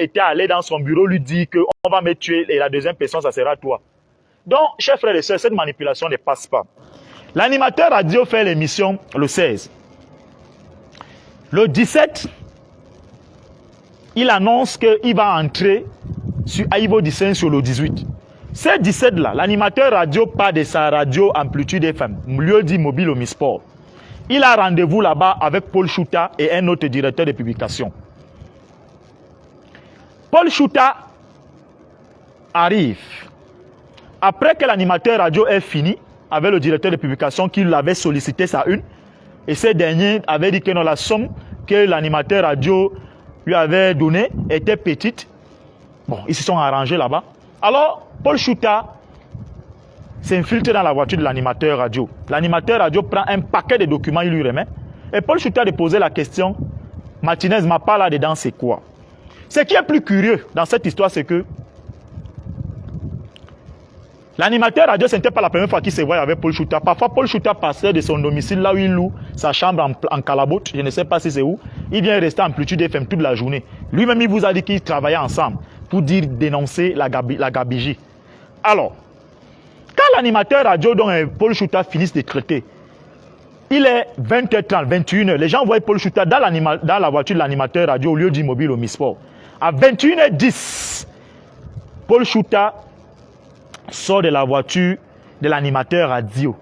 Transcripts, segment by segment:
était allé dans son bureau lui dire qu'on va me tuer et la deuxième personne, ça sera toi. Donc, chers frères et sœurs, cette manipulation ne passe pas. L'animateur radio fait l'émission le 16. Le 17, il annonce qu'il va entrer sur Aïvo Dissène sur le 18. Ce 17-là, l'animateur radio part de sa radio Amplitude FM, lieu dit mobile au Misport. Il a rendez-vous là-bas avec Paul Chouta et un autre directeur de publication. Paul Chouta arrive. Après que l'animateur radio ait fini avec le directeur de publication qui l'avait sollicité sa une, et ce dernier avait dit que non, la somme que l'animateur radio lui avait donnée était petite. Bon, ils se sont arrangés là-bas. Alors, Paul Chouta s'infiltre dans la voiture de l'animateur radio. L'animateur radio prend un paquet de documents, il lui remet. Et Paul Chouta lui posait la question, Martinez, ma part là-dedans, c'est quoi? Ce qui est plus curieux dans cette histoire, c'est que l'animateur radio, ce n'était pas la première fois qu'il se voyait avec Paul Chouta. Parfois, Paul Chouta passait de son domicile, là où il loue sa chambre en calabote, je ne sais pas si c'est où. Il vient rester en Amplitude FM toute la journée. Lui-même, il vous a dit qu'ils travaillaient ensemble pour dénoncer la gabegie. Alors, quand l'animateur radio dont Paul Chouta finissent de traiter, il est 20h30, 21h. Les gens voient Paul Chouta dans la voiture de l'animateur radio au lieu d'immobile au Misport. À 21h10, Paul Chouta sort de la voiture de l'animateur radio.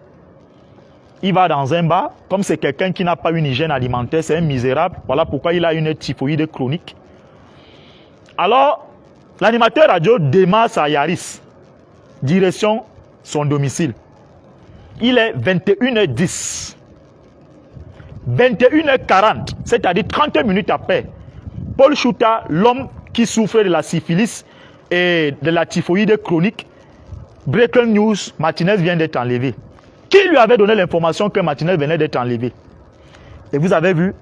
Il va dans un bar, comme c'est quelqu'un qui n'a pas une hygiène alimentaire, c'est un misérable. Voilà pourquoi il a une typhoïde chronique. Alors, l'animateur radio démarre sa Yaris, direction son domicile. Il est 21h10. 21h40, c'est-à-dire 30 minutes après, Paul Chouta, l'homme qui souffre de la syphilis et de la typhoïde chronique, breaking news, Martinez vient d'être enlevé. Qui lui avait donné l'information que Martinez venait d'être enlevé? Et vous avez vu,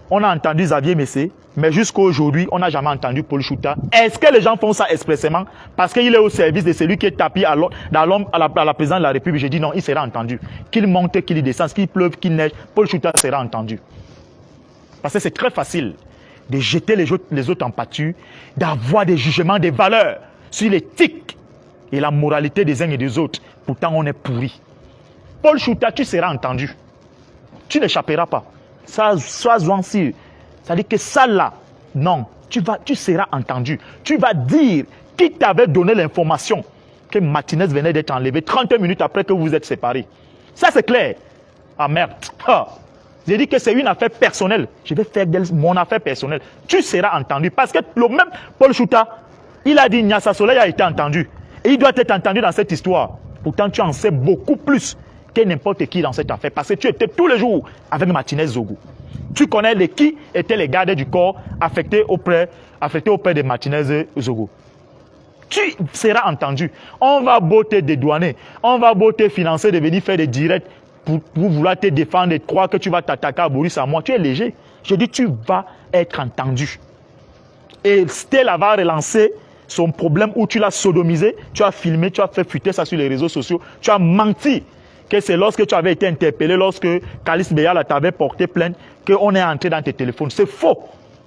on a entendu Xavier Messé, mais jusqu'à aujourd'hui, on n'a jamais entendu Paul Chouta. Est-ce que les gens font ça expressément parce qu'il est au service de celui qui est tapé à la présidence de la République? J'ai dit non, il sera entendu. Qu'il monte, qu'il descende, qu'il pleuve, qu'il neige, Paul Chouta sera entendu. Parce que c'est très facile de jeter les autres en pâture, d'avoir des jugements, des valeurs sur l'éthique et la moralité des uns et des autres. Pourtant, on est pourri. Paul Chouta, tu seras entendu. Tu n'échapperas pas. Ça, sois-en sûr. C'est-à-dire que ça là, non, tu seras entendu. Tu vas dire qui t'avait donné l'information que Martinez venait d'être enlevé 30 minutes après que vous vous êtes séparés. Ça c'est clair. Ah merde. Ah. J'ai dit que c'est une affaire personnelle. Je vais faire mon affaire personnelle. Tu seras entendu. Parce que le même Paul Chouta, il a dit Nyassa Soleil a été entendu. Et il doit être entendu dans cette histoire. Pourtant, tu en sais beaucoup plus que n'importe qui dans cette affaire. Parce que tu étais tous les jours avec Martinez Zogo. Tu connais qui étaient les gardes du corps affectés auprès de Martinez Zogo. Tu seras entendu. On va beau te dédouaner. On va beau te financer de venir faire des directs pour vouloir te défendre et croire que tu vas t'attaquer à Boris à moi. Tu es léger. Je dis tu vas être entendu. Et Stella va relancer son problème où tu l'as sodomisé, tu as filmé, tu as fait fuiter ça sur les réseaux sociaux, tu as menti. Que c'est lorsque tu avais été interpellé, lorsque Kalis Beyala t'avait porté plainte, qu'on est entré dans tes téléphones. C'est faux.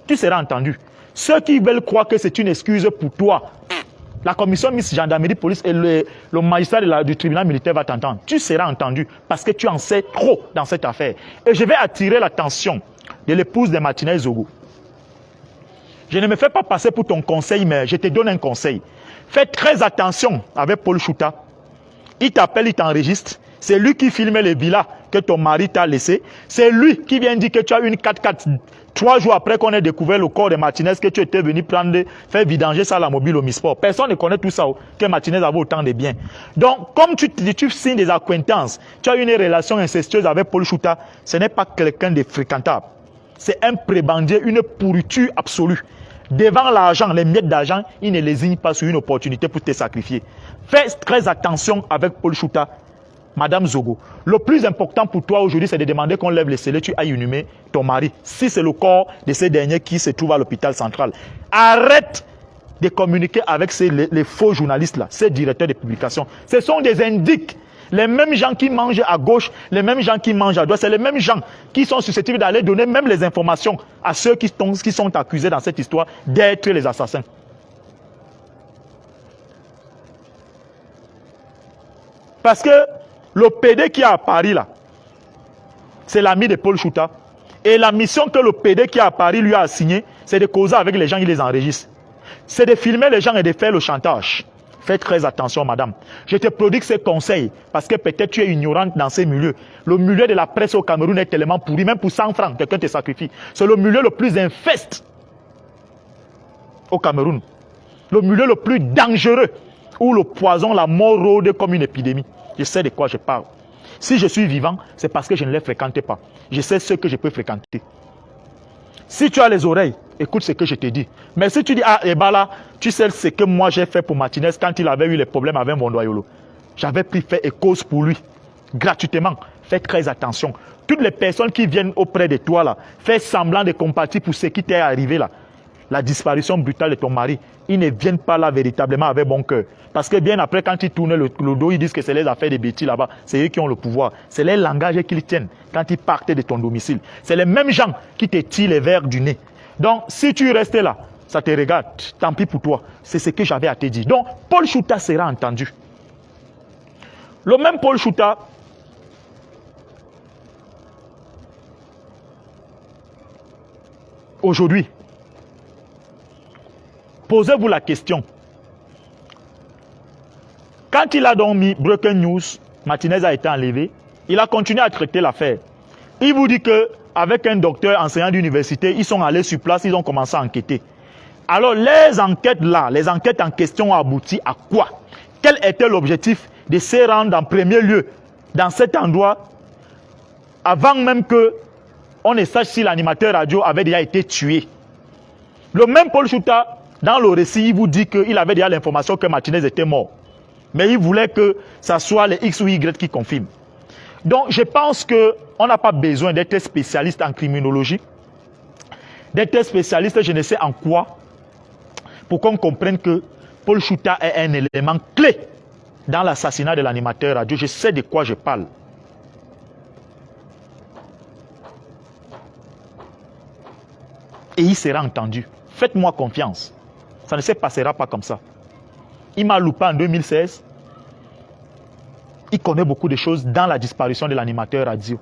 Tu seras entendu. Ceux qui veulent croire que c'est une excuse pour toi, la commission Miss Gendarmerie, Police et le magistrat du tribunal militaire va t'entendre. Tu seras entendu parce que tu en sais trop dans cette affaire. Et je vais attirer l'attention de l'épouse de Martinez Zogo. Je ne me fais pas passer pour ton conseil, mais je te donne un conseil. Fais très attention avec Paul Chouta. Il t'appelle, il t'enregistre. C'est lui qui filme les villas que ton mari t'a laissé. C'est lui qui vient dire que tu as une 4x4 3 jours après qu'on ait découvert le corps de Martinez, que tu étais venu faire vidanger ça à la mobile au Misport. Personne ne connaît tout ça, que Martinez avait autant de biens. Donc, comme tu signes des acquaintances, tu as une relation incestueuse avec Paul Chouta, ce n'est pas quelqu'un de fréquentable. C'est un prébendier, une pourriture absolue. Devant l'argent, les miettes d'argent, il ne lésigne pas sur une opportunité pour te sacrifier. Fais très attention avec Paul Chouta. Madame Zogo, le plus important pour toi aujourd'hui, c'est de demander qu'on lève les scellés, tu ailles inhumer ton mari. Si c'est le corps de ces derniers qui se trouve à l'hôpital central. Arrête de communiquer avec les faux journalistes là, ces directeurs de publication. Ce sont des indiques. Les mêmes gens qui mangent à gauche, les mêmes gens qui mangent à droite, c'est les mêmes gens qui sont susceptibles d'aller donner même les informations à ceux qui sont accusés dans cette histoire d'être les assassins. Parce que le PD qui est à Paris, là, c'est l'ami de Paul Chouta. Et la mission que le PD qui est à Paris lui a assignée, c'est de causer avec les gens, il les enregistre. C'est de filmer les gens et de faire le chantage. Faites très attention, madame. Je te prodigue ces conseils parce que peut-être tu es ignorante dans ces milieux. Le milieu de la presse au Cameroun est tellement pourri, même pour 100 francs, quelqu'un te sacrifie. C'est le milieu le plus infeste au Cameroun. Le milieu le plus dangereux où le poison, la mort rôde comme une épidémie. Je sais de quoi je parle. Si je suis vivant, c'est parce que je ne les fréquente pas. Je sais ce que je peux fréquenter. Si tu as les oreilles, écoute ce que je te dis. Mais si tu dis, ah, Ebala, tu sais ce que moi j'ai fait pour Martinez quand il avait eu les problèmes avec Mondoyolo. J'avais pris fait et cause pour lui, gratuitement. Fais très attention. Toutes les personnes qui viennent auprès de toi, là, fais semblant de compatir pour ce qui t'est arrivé, là. La disparition brutale de ton mari, ils ne viennent pas là véritablement avec bon cœur. Parce que bien après, quand ils tournent le dos, ils disent que c'est les affaires des bêtises là-bas. C'est eux qui ont le pouvoir. C'est les langages qu'ils tiennent quand ils partent de ton domicile. C'est les mêmes gens qui te tirent les verres du nez. Donc, si tu restes là, ça te regarde. Tant pis pour toi. C'est ce que j'avais à te dire. Donc, Paul Chouta sera entendu. Le même Paul Chouta, aujourd'hui, posez-vous la question. Quand il a donc mis Breaking News, Martinez a été enlevé, il a continué à traiter l'affaire. Il vous dit qu'avec un docteur enseignant d'université, ils sont allés sur place, ils ont commencé à enquêter. Alors les enquêtes là, les enquêtes en question ont abouti à quoi? Quel était l'objectif de se rendre en premier lieu dans cet endroit avant même qu'on ne sache si l'animateur radio avait déjà été tué? Le même Paul Chouta, dans le récit, il vous dit qu'il avait déjà l'information que Martinez était mort. Mais il voulait que ce soit les X ou Y qui confirment. Donc, je pense qu'on n'a pas besoin d'être spécialiste en criminologie, d'être spécialiste je ne sais en quoi, pour qu'on comprenne que Paul Chouta est un élément clé dans l'assassinat de l'animateur radio. Je sais de quoi je parle. Et il sera entendu. Faites-moi confiance. Ça ne se passera pas comme ça. Il m'a loupé en 2016. Il connaît beaucoup de choses dans la disparition de l'animateur radio.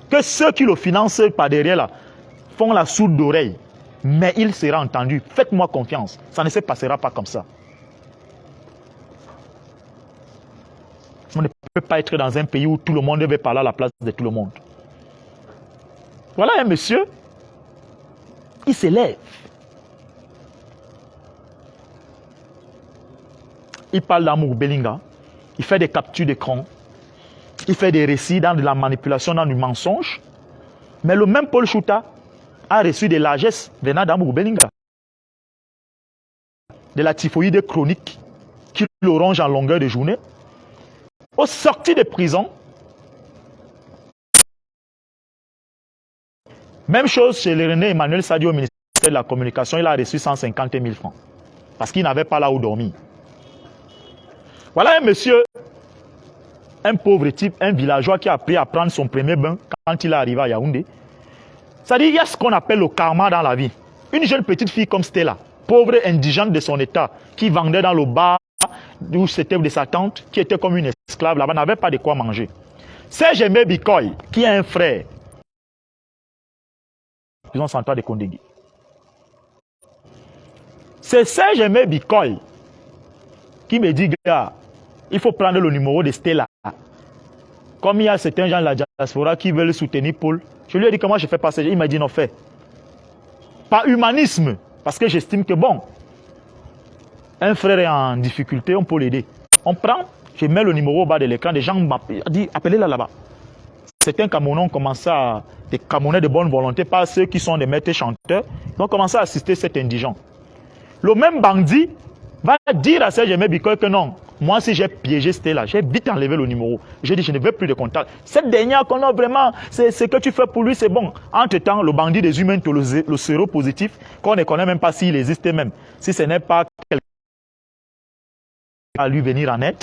Que ceux qui le financent par derrière là, font la sourde d'oreille. Mais il sera entendu. Faites-moi confiance. Ça ne se passera pas comme ça. On ne peut pas être dans un pays où tout le monde veut parler à la place de tout le monde. Voilà un monsieur. Il s'élève. Il parle d'amour Belinga, il fait des captures d'écran, il fait des récits dans de la manipulation, dans du mensonge. Mais le même Paul Chouta a reçu des largesses venant d'Amour Belinga. De la typhoïde chronique qui le ronge en longueur de journée. Au sorti de prison, même chose chez le René Emmanuel Sadio au ministère de la Communication, il a reçu 150 000 francs. Parce qu'il n'avait pas là où dormir. Voilà un monsieur, un pauvre type, un villageois qui a appris à prendre son premier bain quand il est arrivé à Yaoundé. C'est-à-dire qu'il y a ce qu'on appelle le karma dans la vie. Une jeune petite fille comme Stella, pauvre indigente de son état, qui vendait dans le bar où c'était de sa tante, qui était comme une esclave là-bas, n'avait pas de quoi manger. Serge Aimé Bikoy, qui a un frère, ils ont central de Kondégui. C'est Serge Aimé Bikoy qui me dit, gars, il faut prendre le numéro de Stella. Comme il y a certains gens de la diaspora qui veulent soutenir Paul, je lui ai dit comment je fais passer. Il m'a dit non, fais. Par humanisme, parce que j'estime que bon, un frère est en difficulté, on peut l'aider. On prend, je mets le numéro au bas de l'écran, des gens m'appellent, dit appelez-la là-bas. Certains Camerounais ont commencé à, des Camerounais de bonne volonté, pas ceux qui sont des maîtres chanteurs, ils ont commencé à assister cet indigent. Le même bandit va dire à Serge Aimé Bikoy que non, moi si j'ai piégé Stella, j'ai vite enlevé le numéro. J'ai dit je ne veux plus de contact. Cette dernière qu'on a vraiment, c'est ce que tu fais pour lui, c'est bon. Entre-temps, le bandit des humains, le séropositif, qu'on ne connaît même pas s'il existe même. Si ce n'est pas quelqu'un à lui venir en aide.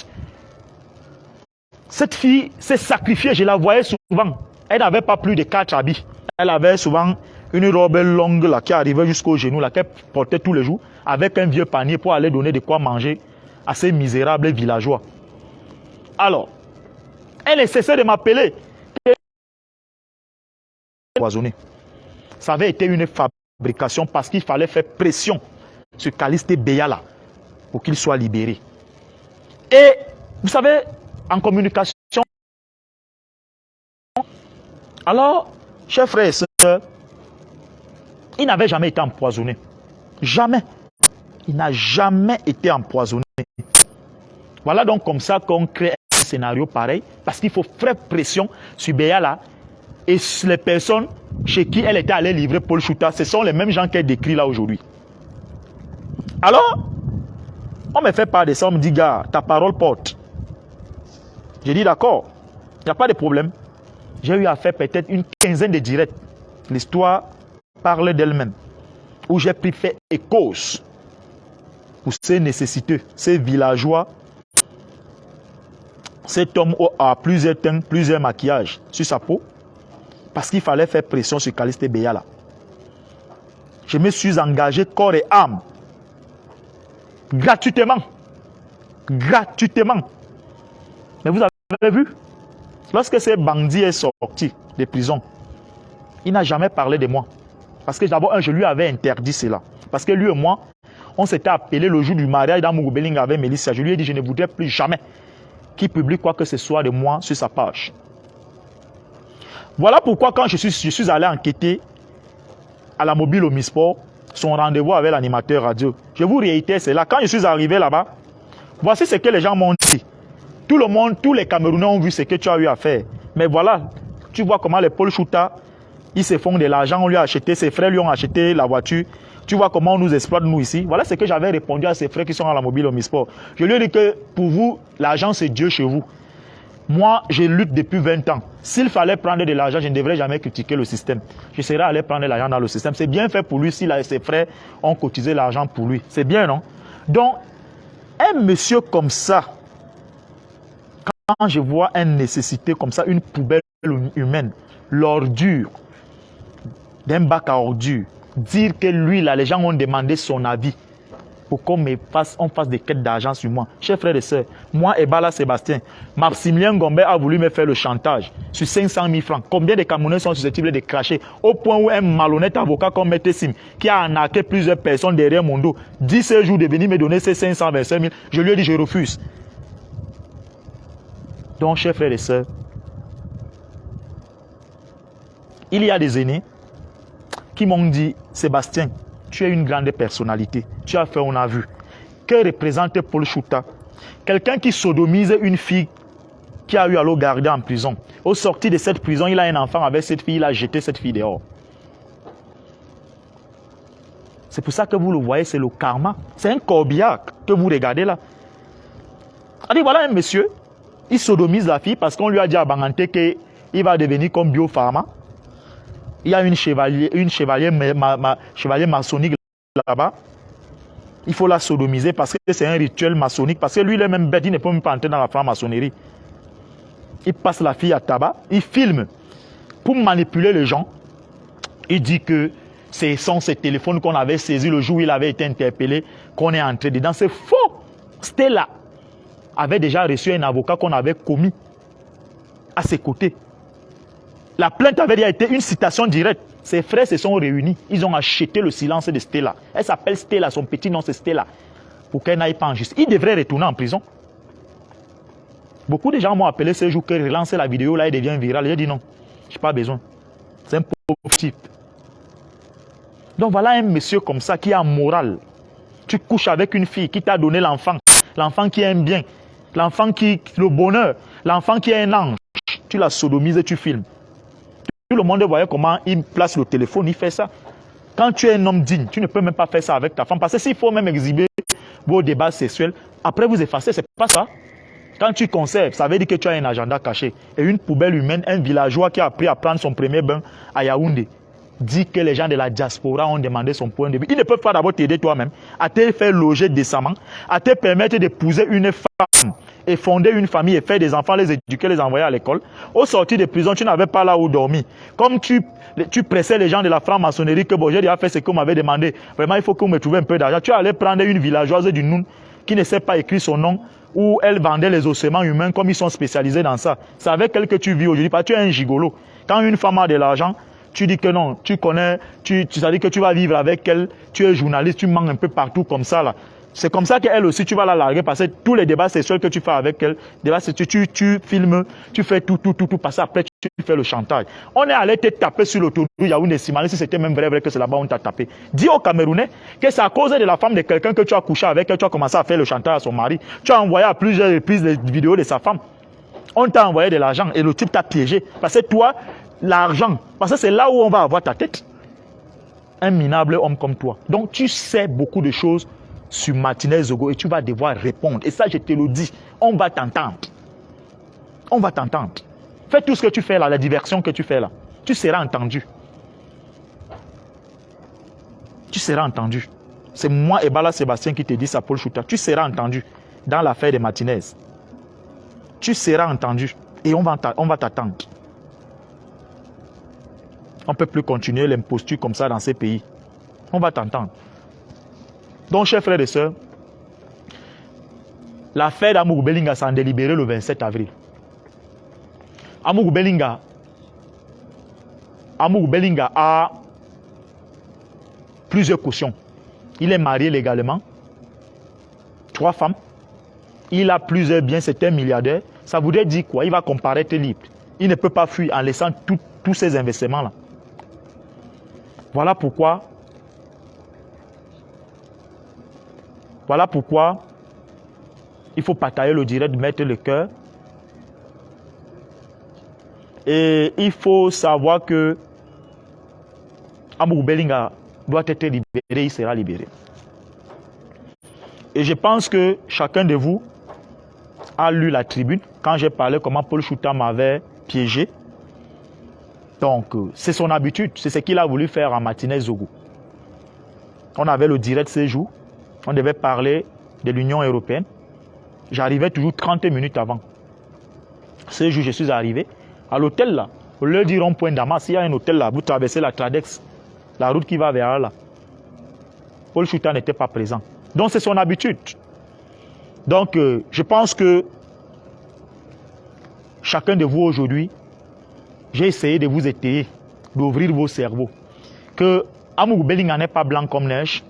Cette fille s'est sacrifiée, je la voyais souvent. Elle n'avait pas plus de 4 habits. Elle avait souvent une robe longue là, qui arrivait jusqu'au genou, qu'elle portait tous les jours, avec un vieux panier pour aller donner de quoi manger à ces misérables villageois. Alors, elle est cessée de m'appeler. Empoisonné. Ça avait été une fabrication parce qu'il fallait faire pression sur Caliste Beyala pour qu'il soit libéré. Et vous savez, en communication, alors, chers frères et sœurs, il n'avait jamais été empoisonné. Jamais. Il n'a jamais été empoisonné. Voilà donc comme ça qu'on crée un scénario pareil, parce qu'il faut faire pression sur Beyala et les personnes chez qui elle était allée livrer Paul Chouta, ce sont les mêmes gens qu'elle décrit là aujourd'hui. Alors, on me fait part de ça, on me dit, gars, ta parole porte. J'ai dit, d'accord, il n'y a pas de problème. J'ai eu à faire peut-être une quinzaine de directs. L'histoire parle d'elle-même. Où j'ai pris fait et cause pour ces nécessiteux, ces villageois. Cet homme a plusieurs teintes, plusieurs maquillages sur sa peau. Parce qu'il fallait faire pression sur Caliste Beyala. Je me suis engagé corps et âme. Gratuitement. Gratuitement. Mais vous avez vu, lorsque ce bandit est sorti de prison, il n'a jamais parlé de moi. Parce que d'abord, je lui avais interdit cela. Parce que lui et moi, on s'était appelé le jour du mariage dans Mugubelinga avec Mélissa. Je lui ai dit, je ne voudrais plus jamais qu'il publie quoi que ce soit de moi sur sa page. Voilà pourquoi quand je suis allé enquêter à la mobile Omnisport, son rendez-vous avec l'animateur radio, je vous réitère, c'est là. Quand je suis arrivé là-bas, voici ce que les gens m'ont dit. Tout le monde, tous les Camerounais ont vu ce que tu as eu à faire. Mais voilà, tu vois comment les Paul Chouta, ils se font de l'argent, on lui a acheté, ses frères lui ont acheté la voiture. Tu vois comment on nous exploite, nous, ici. Voilà ce que j'avais répondu à ses frères qui sont à la mobile Omnisport. Je lui ai dit que pour vous, l'argent, c'est Dieu chez vous. Moi, je lutte depuis 20 ans. S'il fallait prendre de l'argent, je ne devrais jamais critiquer le système. Je serais allé prendre de l'argent dans le système. C'est bien fait pour lui si ses frères ont cotisé l'argent pour lui. C'est bien, non? Donc, un monsieur comme ça, quand je vois une nécessité comme ça, une poubelle humaine, l'ordure d'un bac à ordures, dire que lui, là, les gens ont demandé son avis pour qu'on fasse des quêtes d'argent sur moi. Chers frères et sœurs, moi et Bala Sébastien, Maximilien Gombe a voulu me faire le chantage sur 500 000 francs. Combien de Camerounais sont susceptibles de cracher au point où un malhonnête avocat comme M. Sim, qui a arnaqué plusieurs personnes derrière mon dos, dit ce jour de venir me donner ces 525 000, je lui ai dit je refuse. Donc, chers frères et sœurs, il y a des aînés qui m'ont dit, Sébastien, tu es une grande personnalité. Tu as fait, on a vu. Que représente Paul Chouta? Quelqu'un qui sodomise une fille qui a eu à le garder en prison. Au sortir de cette prison, il a un enfant avec cette fille, il a jeté cette fille dehors. C'est pour ça que vous le voyez, c'est le karma. C'est un corbillard que vous regardez là. On dit, voilà un monsieur, il sodomise la fille parce qu'on lui a dit à Banganté qu'il va devenir comme biopharma. Il y a une chevalier maçonnique là-bas. Il faut la sodomiser parce que c'est un rituel maçonnique. Parce que lui, il est même bête, il ne peut même pas entrer dans la franc-maçonnerie. Il passe la fille à tabac, il filme pour manipuler les gens. Il dit que ce sont ces téléphones qu'on avait saisis le jour où il avait été interpellé, qu'on est entré dedans. C'est faux. Stella avait déjà reçu un avocat qu'on avait commis à ses côtés. La plainte avait déjà été une citation directe. Ses frères se sont réunis. Ils ont acheté le silence de Stella. Elle s'appelle Stella. Son petit nom, c'est Stella. Pour qu'elle n'aille pas en justice. Il devrait retourner en prison. Beaucoup de gens m'ont appelé ce jour que relancer la vidéo, là, il devient viral. J'ai dit non. Je n'ai pas besoin. C'est un pauvre type. Donc voilà un monsieur comme ça qui a morale. Tu couches avec une fille qui t'a donné l'enfant. L'enfant qui aime bien. L'enfant qui... le bonheur. L'enfant qui est un ange. Tu la sodomises et tu filmes. Tout le monde voyait comment il place le téléphone, il fait ça. Quand tu es un homme digne, tu ne peux même pas faire ça avec ta femme. Parce que s'il faut même exhiber vos débats sexuels, après vous effacez, c'est pas ça. Quand tu conserves, ça veut dire que tu as un agenda caché. Et une poubelle humaine, un villageois qui a appris à prendre son premier bain à Yaoundé, dit que les gens de la diaspora ont demandé son point de vue. Ils ne peuvent pas d'abord t'aider toi-même, à te faire loger décemment, à te permettre d'épouser une femme et fonder une famille et faire des enfants, les éduquer, les envoyer à l'école. Au sortir de prison, tu n'avais pas là où dormir. Comme tu pressais les gens de la franc-maçonnerie que bon, j'ai déjà fait ce qu'on m'avait demandé. Vraiment, il faut qu'on me trouve un peu d'argent. Tu allais prendre une villageoise du Noun qui ne sait pas écrire son nom où elle vendait les ossements humains comme ils sont spécialisés dans ça. C'est avec elle que tu vis aujourd'hui, parce que tu es un gigolo. Quand une femme a de l'argent, tu dis que non, tu connais, ça dit que tu vas vivre avec elle, tu es journaliste, tu mens un peu partout comme ça là. C'est comme ça qu'elle aussi, tu vas la larguer parce que tous les débats sexuels que tu fais avec elle, tu filmes, tu fais tout, parce qu'après tu fais le chantage. On est allé te taper sur l'autoroute Yaoundé Simalé, si c'était même vrai que c'est là-bas on t'a tapé. Dis aux Camerounais que c'est à cause de la femme de quelqu'un que tu as couché avec, que tu as commencé à faire le chantage à son mari. Tu as envoyé à plusieurs reprises les vidéos de sa femme. On t'a envoyé de l'argent et le type t'a piégé. Parce que toi, l'argent, parce que c'est là où on va avoir ta tête. Un minable homme comme toi. Donc tu sais beaucoup de choses sur Martinez Zogo et tu vas devoir répondre. Et ça, je te le dis, on va t'entendre. On va t'entendre. Fais tout ce que tu fais là, la diversion que tu fais là. Tu seras entendu. Tu seras entendu. C'est moi et Bala Sébastien qui te dit ça, Paul Chouta. Tu seras entendu dans l'affaire de Martinez. Tu seras entendu et on va t'attendre. On ne peut plus continuer l'imposture comme ça dans ces pays. On va t'entendre. Donc, chers frères et sœurs, l'affaire d'Amougou Bellinga s'en délibéré le 27 avril. Amougou Bellinga a plusieurs cautions. Il est marié légalement, 3 femmes. Il a plusieurs biens, c'est un milliardaire. Ça voudrait dire quoi? Il va comparaître libre. Il ne peut pas fuir en laissant tous ces investissements-là. Voilà pourquoi il faut partager le direct, mettre le cœur. Et il faut savoir que Amougou Bellinga doit être libéré, il sera libéré. Et je pense que chacun de vous a lu la tribune quand j'ai parlé comment Paul Chouta m'avait piégé. Donc, c'est son habitude, c'est ce qu'il a voulu faire à Martinez Zogo. On avait le direct ces jours. On devait parler de l'Union européenne. J'arrivais toujours 30 minutes avant. Ce jour, je suis arrivé à l'hôtel là. Au lieu de rond-point Damas, il y a un hôtel là. Vous traversez la Tradex, la route qui va vers là. Paul Chouta n'était pas présent. Donc, c'est son habitude. Donc, je pense que chacun de vous aujourd'hui, j'ai essayé de vous étayer, d'ouvrir vos cerveaux. Que Amougou Bellinga n'est pas blanc comme neige.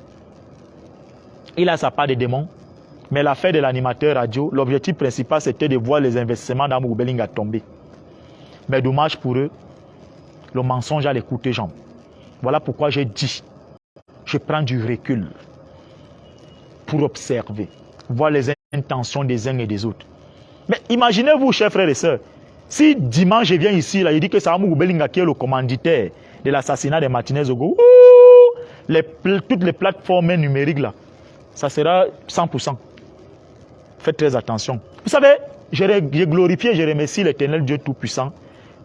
Il a sa part de démons, mais l'affaire de l'animateur radio, l'objectif principal, c'était de voir les investissements d'Amougou Bellinga tomber. Mais dommage pour eux, le mensonge a les coups de jambes. Voilà pourquoi j'ai dit, je prends du recul pour observer, voir les intentions des uns et des autres. Mais imaginez-vous, chers frères et sœurs, si dimanche je viens ici, là, il dit que c'est Amougou Bellinga qui est le commanditaire de l'assassinat de Martinez Zogo, toutes les plateformes numériques là, ça sera 100%. Faites très attention. Vous savez, j'ai glorifié, je remercie l'Éternel Dieu Tout-Puissant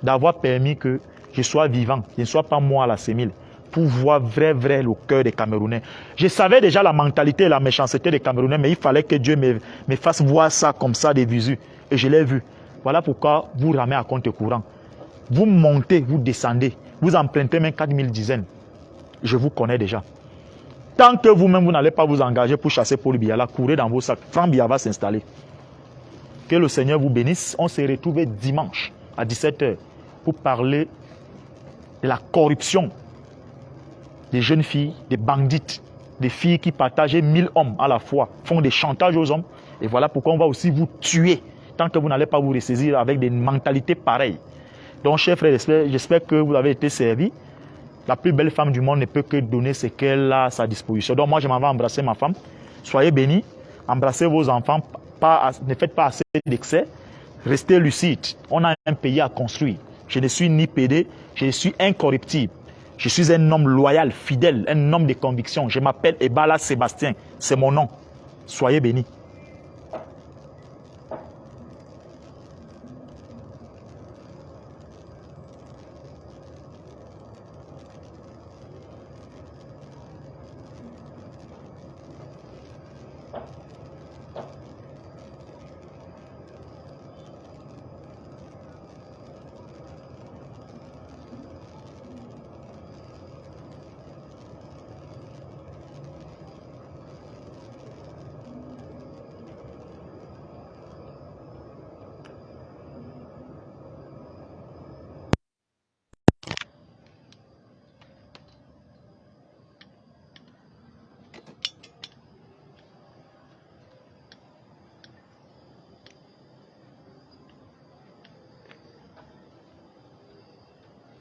d'avoir permis que je sois vivant, je ne sois pas moi à la sémile, pour voir vrai le cœur des Camerounais. Je savais déjà la mentalité et la méchanceté des Camerounais, mais il fallait que Dieu me fasse voir ça comme ça des visu. Et je l'ai vu. Voilà pourquoi vous ramez à compte courant. Vous montez, vous descendez, vous empruntez même 4000 dizaines. Je vous connais déjà. Tant que vous-même, vous n'allez pas vous engager pour chasser Paul Biala, courez dans vos sacs. Franck Biya va s'installer. Que le Seigneur vous bénisse. On s'est retrouvés dimanche à 17h pour parler de la corruption des jeunes filles, des bandites, des filles qui partageaient 1000 hommes à la fois, font des chantages aux hommes. Et voilà pourquoi on va aussi vous tuer tant que vous n'allez pas vous ressaisir avec des mentalités pareilles. Donc, chers frères, j'espère que vous avez été servis. La plus belle femme du monde ne peut que donner ce qu'elle a à sa disposition. Donc moi, je m'en vais embrasser ma femme. Soyez bénis. Embrassez vos enfants. Ne faites pas assez d'excès. Restez lucide. On a un pays à construire. Je ne suis ni pédé. Je suis incorruptible. Je suis un homme loyal, fidèle, un homme de conviction. Je m'appelle Ebala Sébastien. C'est mon nom. Soyez bénis.